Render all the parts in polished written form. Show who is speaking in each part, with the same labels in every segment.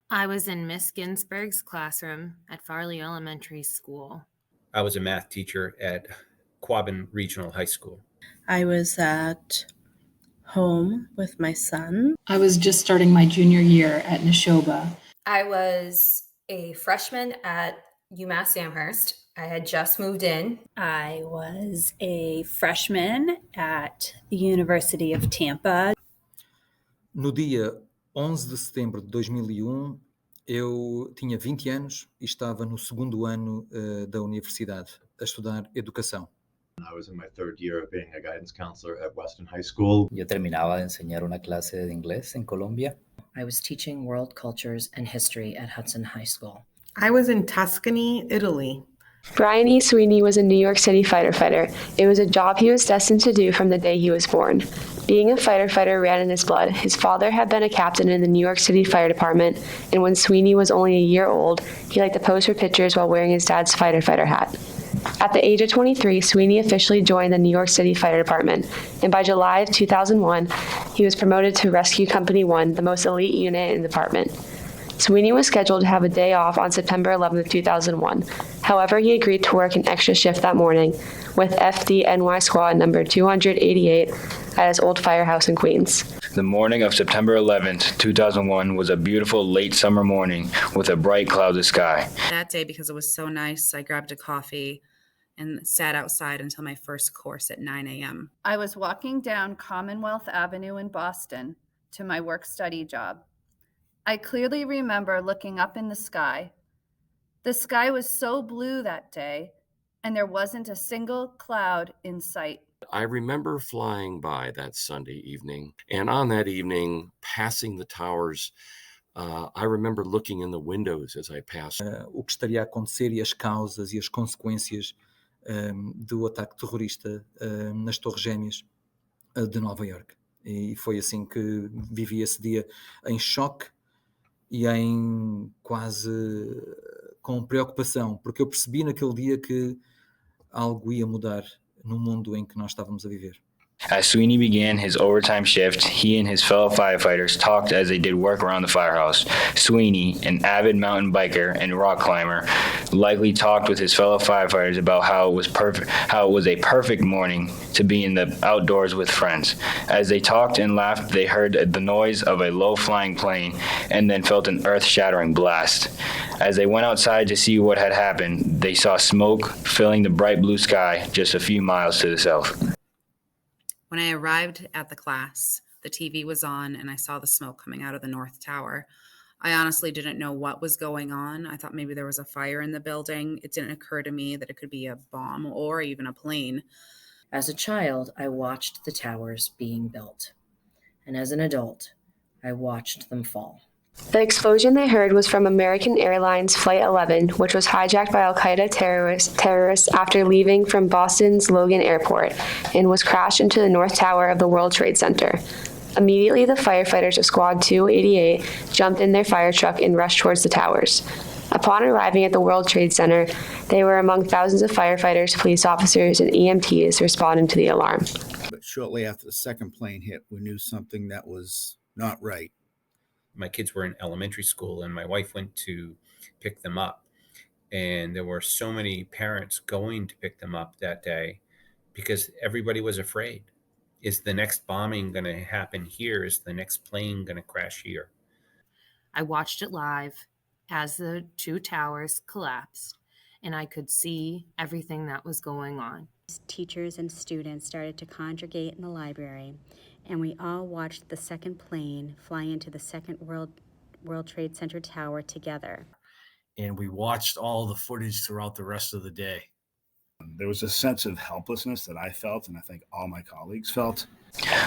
Speaker 1: I was in Miss Ginsburg's classroom at Farley Elementary School.
Speaker 2: I was a math teacher at Quabbin Regional High School.
Speaker 3: I was at home with my son.
Speaker 4: I was just starting my junior year at Neshoba.
Speaker 5: I was a freshman at UMass Amherst. I had just moved in.
Speaker 6: I was a freshman at the University of Tampa.
Speaker 7: No dia 11 de setembro de 2001, eu tinha 20 anos e estava no segundo ano da universidade, a estudar educação.
Speaker 8: I was in my third year of being a guidance counselor at Weston High School.
Speaker 9: Yo terminaba de enseñar una clase de inglés en Colombia.
Speaker 10: I was teaching world cultures and history at Hudson High School.
Speaker 11: I was in Tuscany, Italy.
Speaker 12: Brian E. Sweeney was a New York City fighter. It was a job he was destined to do from the day he was born. Being a fighter ran in his blood. His father had been a captain in the New York City Fire Department, and when Sweeney was only a year old, he liked to pose for pictures while wearing his dad's fighter hat. At the age of 23, Sweeney officially joined the New York City Fire Department, and by July of 2001, he was promoted to Rescue Company 1, the most elite unit in the department. Sweeney was scheduled to have a day off on September 11, 2001. However, he agreed to work an extra shift that morning with FDNY squad number 288 at his old firehouse in Queens.
Speaker 13: The morning of September 11th, 2001 was a beautiful late summer morning with a bright cloudless sky.
Speaker 14: That day, because it was so nice, I grabbed a coffee and sat outside until my first course at 9 a.m.
Speaker 15: I was walking down Commonwealth Avenue in Boston to my work-study job. I clearly remember looking up in the sky. The sky was so blue that day, and there wasn't a single cloud in sight.
Speaker 16: I remember flying by that Sunday evening, and on that evening, passing the towers, I remember looking in the windows as I passed.
Speaker 7: O que estaria a acontecer e as causas e as consequências do ataque terrorista nas Torres Gêmeas de Nova Iorque. E foi assim que vivi esse dia em choque e em quase com preocupação, porque eu percebi naquele dia que algo ia mudar no mundo em que nós estávamos a viver.
Speaker 13: As Sweeney began his overtime shift, he and his fellow firefighters talked as they did work around the firehouse. Sweeney, an avid mountain biker and rock climber, likely talked with his fellow firefighters about how it was a perfect morning to be in the outdoors with friends. As they talked and laughed, they heard the noise of a low-flying plane and then felt an earth-shattering blast. As they went outside to see what had happened, they saw smoke filling the bright blue sky just a few miles to the south.
Speaker 14: When I arrived at the class, the TV was on and I saw the smoke coming out of the North Tower. I honestly didn't know what was going on. I thought maybe there was a fire in the building. It didn't occur to me that it could be a bomb or even a plane.
Speaker 10: As a child, I watched the towers being built. And as an adult, I watched them fall.
Speaker 12: The explosion they heard was from American Airlines Flight 11, which was hijacked by Al-Qaeda terrorists after leaving from Boston's Logan Airport and was crashed into the North Tower of the World Trade Center. Immediately, the firefighters of Squad 288 jumped in their fire truck and rushed towards the towers. Upon arriving at the World Trade Center, they were among thousands of firefighters, police officers, and EMTs responding to the alarm.
Speaker 17: But shortly after the second plane hit, we knew something that was not right.
Speaker 2: My kids were in elementary school and my wife went to pick them up. And there were so many parents going to pick them up that day because everybody was afraid. Is the next bombing going to happen here? Is the next plane going to crash here?
Speaker 1: I watched it live as the two towers collapsed, and I could see everything that was going on.
Speaker 6: Teachers and students started to congregate in the library, and we all watched the second plane fly into the second World Trade Center tower together.
Speaker 18: And we watched all the footage throughout the rest of the day.
Speaker 17: There was a sense of helplessness that I felt, and I think all my colleagues felt.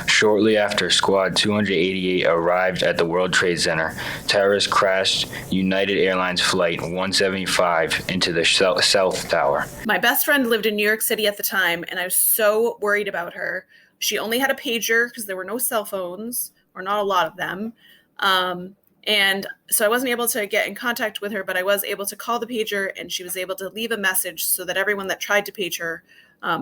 Speaker 13: Shortly after Squad 288 arrived at the World Trade Center, terrorists crashed United Airlines Flight 175 into the South Tower.
Speaker 19: My best friend lived in New York City at the time, and I was so worried about her. She only had a pager because there were no cell phones, or not a lot of them. And so I wasn't able to get in contact with her, but I was able to call the pager, and she was able to leave a message so that everyone that tried to page her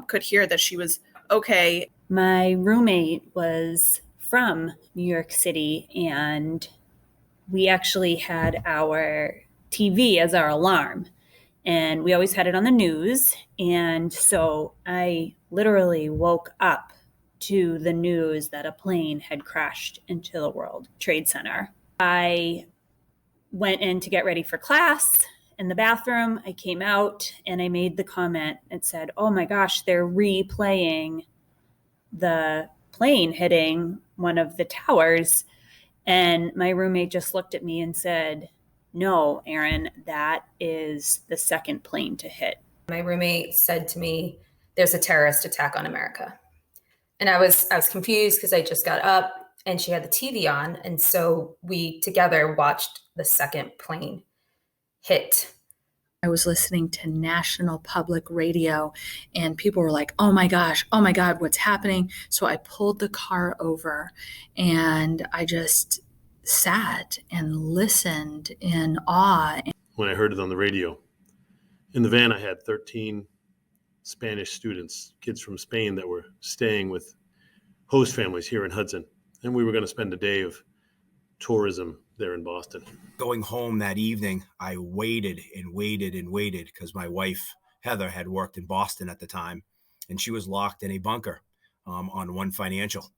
Speaker 19: could hear that she was okay.
Speaker 6: My roommate was from New York City, and
Speaker 20: we actually had our TV as our alarm, and we always had it on the news. And so I literally woke up to the news that a plane had crashed into the World Trade Center. I went in to get ready for class in the bathroom. I came out and I made the comment and said, "Oh my gosh, they're replaying the plane hitting one of the towers." And my roommate just looked at me and said, "No, Erin, that is the second plane to hit."
Speaker 5: My roommate said to me, "There's a terrorist attack on America." And I was confused because I just got up and she had the TV on. And so we together watched the second plane hit.
Speaker 21: I was listening to National Public Radio and people were like, "Oh my gosh, oh my God, what's happening?" So I pulled the car over and I just sat and listened in awe.
Speaker 22: When I heard it on the radio, in the van, I had 13 Spanish students, kids from Spain that were staying with host families here in Hudson. And we were going to spend a day of tourism there in Boston.
Speaker 23: Going home that evening, I waited and waited and waited because my wife, Heather, had worked in Boston at the time, and she was locked in a bunker on One Financial.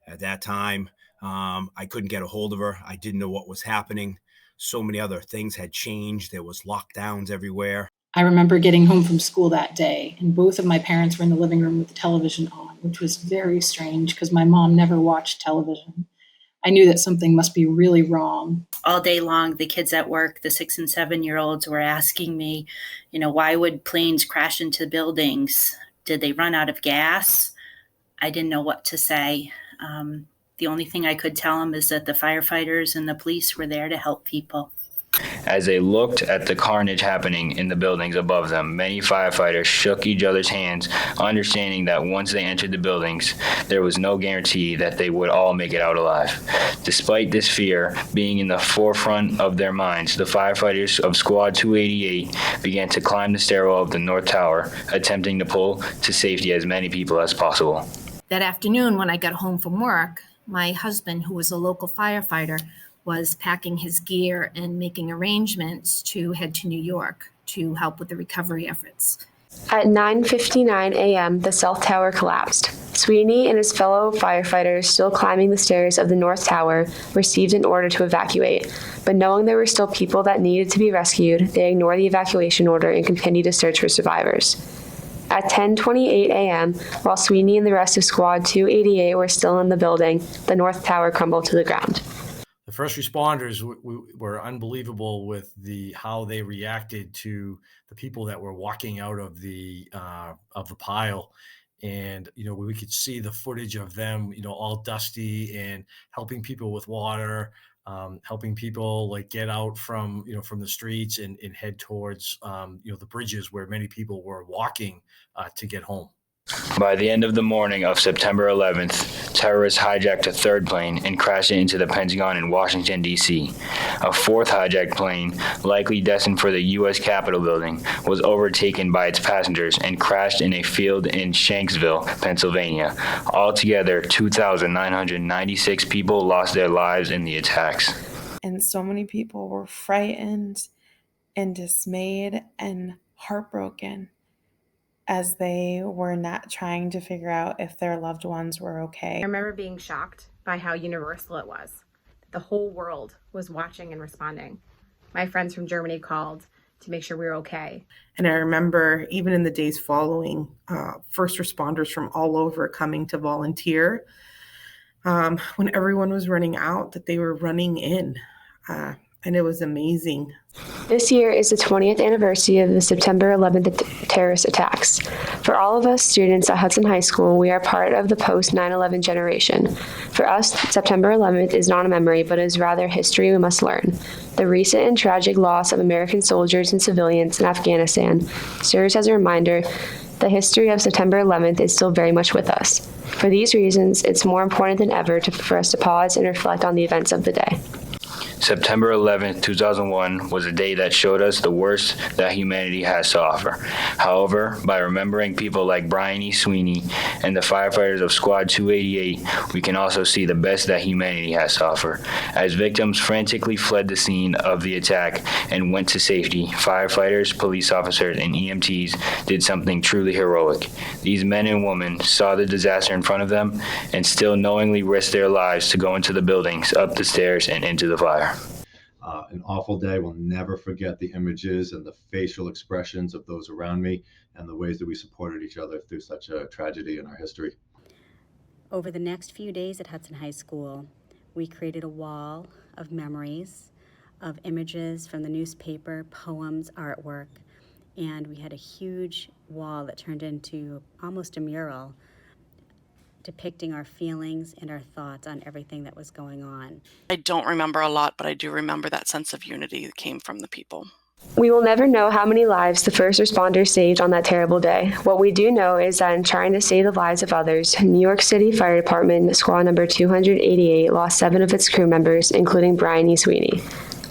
Speaker 23: At that time, I couldn't get a hold of her. I didn't know what was happening. So many other things had changed. There was lockdowns everywhere.
Speaker 4: I remember getting home from school that day, and both of my parents were in the living room with the television on, which was very strange because my mom never watched television. I knew that something must be really wrong.
Speaker 24: All day long, the kids at work, the 6 and 7-year-olds, were asking me, why would planes crash into buildings? Did they run out of gas? I didn't know what to say. The only thing I could tell them is that the firefighters and the police were there to help people.
Speaker 13: As they looked at the carnage happening in the buildings above them, many firefighters shook each other's hands, understanding that once they entered the buildings, there was no guarantee that they would all make it out alive. Despite this fear being in the forefront of their minds, the firefighters of Squad 288 began to climb the stairwell of the North Tower, attempting to pull to safety as many people as possible.
Speaker 25: That afternoon, when I got home from work, my husband, who was a local firefighter, was packing his gear and making arrangements to head to New York to help with the recovery efforts.
Speaker 12: At 9:59 a.m., the South Tower collapsed. Sweeney and his fellow firefighters, still climbing the stairs of the North Tower, received an order to evacuate. But knowing there were still people that needed to be rescued, they ignored the evacuation order and continued to search for survivors. At 10:28 a.m., while Sweeney and the rest of Squad 288 were still in the building, the North Tower crumbled to the ground.
Speaker 18: The first responders were unbelievable with how they reacted to the people that were walking out of the pile. And, we could see the footage of them, all dusty and helping people with water, helping people get out from the streets and head towards, the bridges where many people were walking to get home.
Speaker 13: By the end of the morning of September 11th, terrorists hijacked a third plane and crashed it into the Pentagon in Washington, D.C. A fourth hijacked plane, likely destined for the U.S. Capitol building, was overtaken by its passengers and crashed in a field in Shanksville, Pennsylvania. Altogether, 2,996 people lost their lives in the attacks.
Speaker 26: And so many people were frightened and dismayed and heartbroken as they were not trying to figure out if their loved ones were okay.
Speaker 27: I remember being shocked by how universal it was. The whole world was watching and responding. My friends from Germany called to make sure we were okay.
Speaker 11: And I remember even in the days following, first responders from all over coming to volunteer. When everyone was running out, that they were running in. And it was amazing.
Speaker 12: This year is the 20th anniversary of the September 11th terrorist attacks. For all of us students at Hudson High School, we are part of the post-9/11 generation. For us, September 11th is not a memory, but is rather history we must learn. The recent and tragic loss of American soldiers and civilians in Afghanistan serves as a reminder the history of September 11th is still very much with us. For these reasons, it's more important than ever for us to pause and reflect on the events of the day.
Speaker 13: September 11th, 2001 was a day that showed us the worst that humanity has to offer. However, by remembering people like Brian E. Sweeney and the firefighters of Squad 288, we can also see the best that humanity has to offer. As victims frantically fled the scene of the attack and went to safety, firefighters, police officers, and EMTs did something truly heroic. These men and women saw the disaster in front of them and still knowingly risked their lives to go into the buildings, up the stairs, and into the fire.
Speaker 3: An awful day. We'll never forget the images and the facial expressions of those around me and the ways that we supported each other through such a tragedy in our history.
Speaker 6: Over the next few days at Hudson High School, we created a wall of memories, of images from the newspaper, poems, artwork, and we had a huge wall that turned into almost a mural depicting our feelings and our thoughts on everything that was going on.
Speaker 7: I don't remember a lot, but I do remember that sense of unity that came from the people.
Speaker 12: We will never know how many lives the first responders saved on that terrible day. What we do know is that in trying to save the lives of others, New York City Fire Department Squad number 288 lost 7 of its crew members, including Brian E. Sweeney.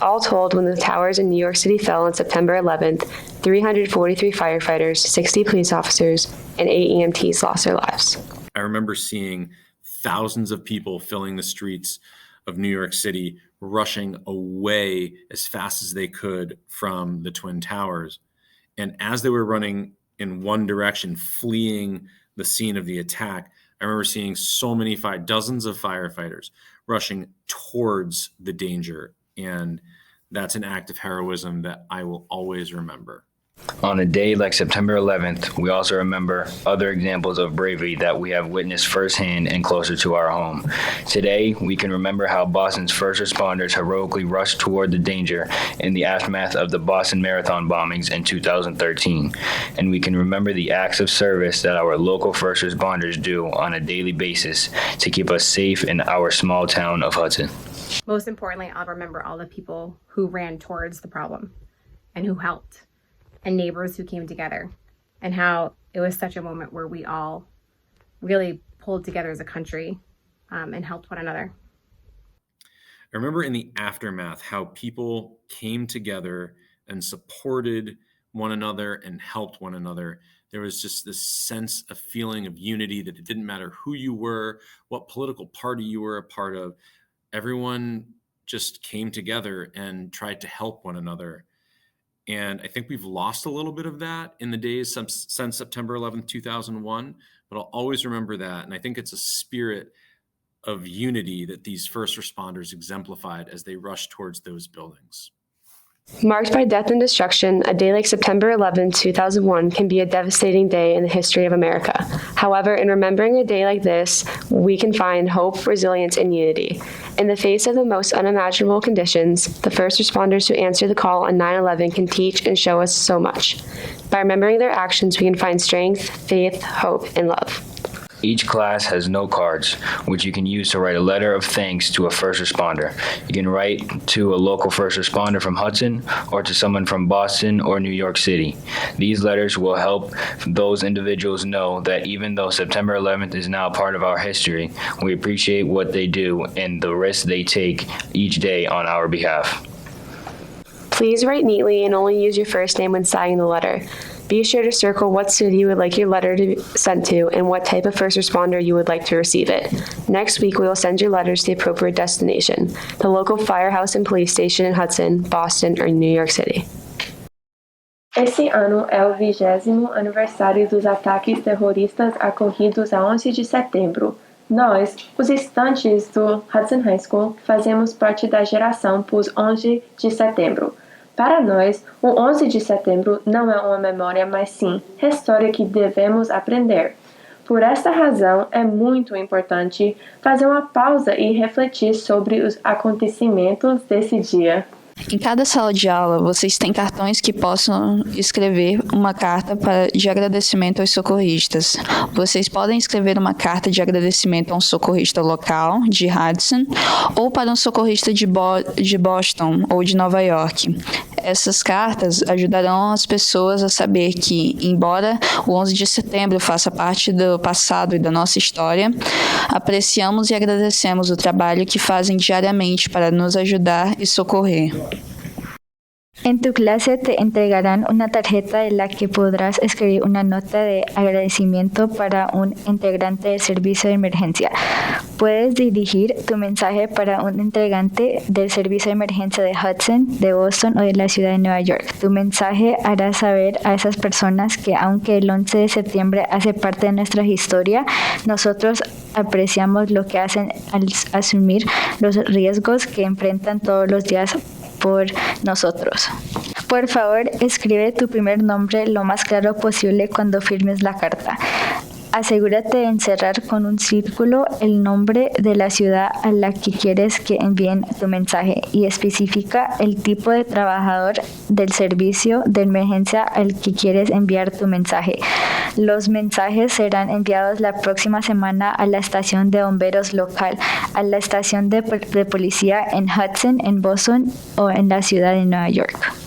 Speaker 12: All told, when the towers in New York City fell on September 11th, 343 firefighters, 60 police officers, and 8 EMTs lost their lives.
Speaker 8: I remember seeing thousands of people filling the streets of New York City, rushing away as fast as they could from the Twin Towers. And as they were running in one direction, fleeing the scene of the attack, I remember seeing so many dozens of firefighters rushing towards the danger. And that's an act of heroism that I will always remember.
Speaker 13: On a day like September 11th, we also remember other examples of bravery that we have witnessed firsthand and closer to our home. Today, we can remember how Boston's first responders heroically rushed toward the danger in the aftermath of the Boston Marathon bombings in 2013. And we can remember the acts of service that our local first responders do on a daily basis to keep us safe in our small town of Hudson.
Speaker 27: Most importantly, I'll remember all the people who ran towards the problem and who helped, and neighbors who came together, and how it was such a moment where we all really pulled together as a country and helped one another.
Speaker 8: I remember in the aftermath how people came together and supported one another and helped one another. There was just this sense of feeling of unity, that it didn't matter who you were, what political party you were a part of. Everyone just came together and tried to help one another. And I think we've lost a little bit of that in the days since September 11th, 2001, but I'll always remember that. And I think it's a spirit of unity that these first responders exemplified as they rushed towards those buildings.
Speaker 12: Marked by death and destruction, a day like September 11, 2001 can be a devastating day in the history of America. However, in remembering a day like this, we can find hope, resilience, and unity. In the face of the most unimaginable conditions, the first responders who answered the call on 9/11 can teach and show us so much. By remembering their actions, we can find strength, faith, hope, and love.
Speaker 13: Each class has note cards, which you can use to write a letter of thanks to a first responder. You can write to a local first responder from Hudson or to someone from Boston or New York City. These letters will help those individuals know that even though September 11th is now part of our history, we appreciate what they do and the risks they take each day on our behalf.
Speaker 12: Please write neatly and only use your first name when signing the letter. Be sure to circle what city you would like your letter to be sent to and what type of first responder you would like to receive it. Next week, we will send your letters to the appropriate destination, the local firehouse and police station in Hudson, Boston, or New York City.
Speaker 9: Esse ano é o 20º aniversário dos ataques terroristas ocorridos a 11 de setembro. Nós, os estudantes do Hudson High School, fazemos parte da geração pós 11 de setembro. Para nós, o 11 de setembro não é uma memória, mas sim história que devemos aprender. Por esta razão, é muito importante fazer uma pausa e refletir sobre os acontecimentos desse dia.
Speaker 14: Em cada sala de aula, vocês têm cartões que possam escrever uma carta de agradecimento aos socorristas. Vocês podem escrever uma carta de agradecimento a um socorrista local, de Hudson, ou para um socorrista de Boston ou de Nova York. Essas cartas ajudarão as pessoas a saber que, embora o 11 de setembro faça parte do passado e da nossa história, apreciamos e agradecemos o trabalho que fazem diariamente para nos ajudar y socorrer.
Speaker 1: En tu clase te entregarán una tarjeta de la que podrás escribir una nota de agradecimiento para un integrante del servicio de emergencia. Puedes dirigir tu mensaje para un integrante del servicio de emergencia de Hudson, de Boston o de la ciudad de Nueva York. Tu mensaje hará saber a esas personas que aunque el 11 de septiembre hace parte de nuestra historia, nosotros apreciamos lo que hacen al asumir los riesgos que enfrentan todos los días por nosotros. Por favor, escribe tu primer nombre lo más claro posible cuando firmes la carta. Asegúrate de encerrar con un círculo el nombre de la ciudad a la que quieres que envíen tu mensaje y especifica el tipo de trabajador del servicio de emergencia al que quieres enviar tu mensaje. Los mensajes serán enviados la próxima semana a la estación de bomberos local, a la estación de policía en Hudson, en Boston o en la ciudad de Nueva York.